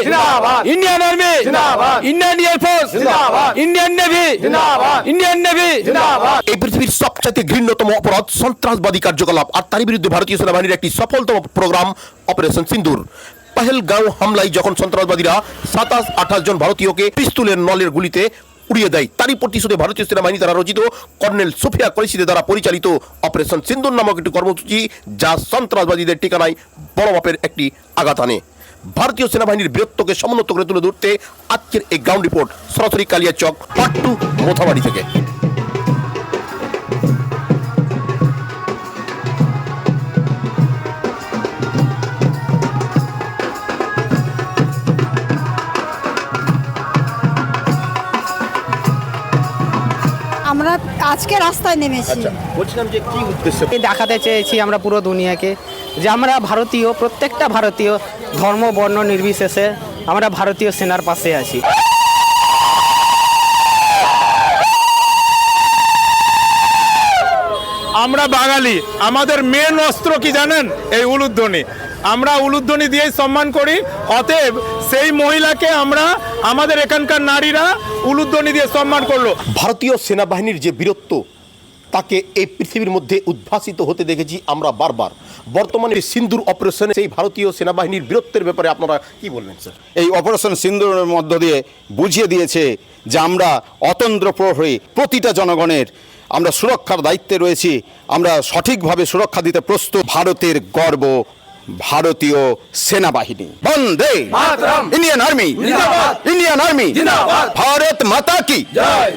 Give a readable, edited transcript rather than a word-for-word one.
जिंदाबाद, Indian army जिंदाबाद, Indian air force जिंदाबाद, इंडियन नेवी जिंदाबाद, इंडियन नेवी जिंदाबाद। এই পৃথিবীর সবচেয়ে ঘৃণ্যতম অপরাধ সন্ত্রাসবাদী কার্যকলাপ, আর তারই বিরুদ্ধে ভারতীয় সেনাবাহিনীর একটি সফলতম প্রোগ্রাম অপারেশন সিন্দুর। পহেলগাঁও হামলায় যখন সন্ত্রাসবাদীরা 27-28 জন ভারতীয়কে পিস্তলের নলের গুলিতে উড়িয়ে দেয়, তারই প্রতিশোধে ভারতীয় সেনাবাহিনী দ্বারা রচিত কর্নেল সুফিয়া কোরেশিদের দ্বারা পরিচালিত অপারেশন সিন্দুর নামক একটি কর্মসূচি, যা সন্ত্রাসবাদীদের ঠিকানায় বড় মাপের একটি আঘাত আনে। ভারতীয় সেনাবাহিনীর বীরত্বকে সমুন্নত করে তুলে ধরতে আজকের এই গ্রাউন্ড রিপোর্ট সরাসরি কালিয়াচক পার্ট 2 মোথাবাড়ি থেকে। আমরা আজকে রাস্তায় নেমেছি। বলছিলাম যে কি উদ্দেশ্য? দেখাতে চেয়েছি আমরা পুরো দুনিয়াকে যে আমরা ভারতীয়, প্রত্যেকটা ভারতীয় ধর্ম বর্ণ নির্বিশেষে আমরা ভারতীয় সেনার পাশে আছি। আমরা বাঙালি, আমাদের মেন অস্ত্র কি জানেন? এই উলুধ্বনি। আমরা উলুধ্বনি দিয়েই সম্মান করি, অতএব সেই মহিলাকে আমরা, আমাদের এখানকার নারীরা উলুধ্বনি দিয়ে সম্মান করলো। ভারতীয় সেনাবাহিনীর যে বীরত্ব, তাকে এই পৃথিবীর মধ্যে উদ্ভাসিত হতে দেখেছি আমরা বারবার। বর্তমানে সিন্দুর অপারেশনে সেই ভারতীয় সেনাবাহিনীর বীরত্বের ব্যাপারে আপনারা কি বলবেন স্যার? এই অপারেশন সিন্দুরের মধ্য দিয়ে বুঝিয়ে দিয়েছে যে আমরা অতন্দ্র প্রহরী, প্রতিটা জনগণের আমরা সুরক্ষার দায়িত্বে রয়েছি, আমরা সঠিকভাবে সুরক্ষা দিতে প্রস্তুত। ভারতের গর্ব ভারতীয় সেনাবাহিনী। বন্দে মাতরম। ইন্ডিয়ান আর্মি জিন্দাবাদ। ইন্ডিয়ান আর্মি জিন্দাবাদ। ভারত মাতা কি জয়।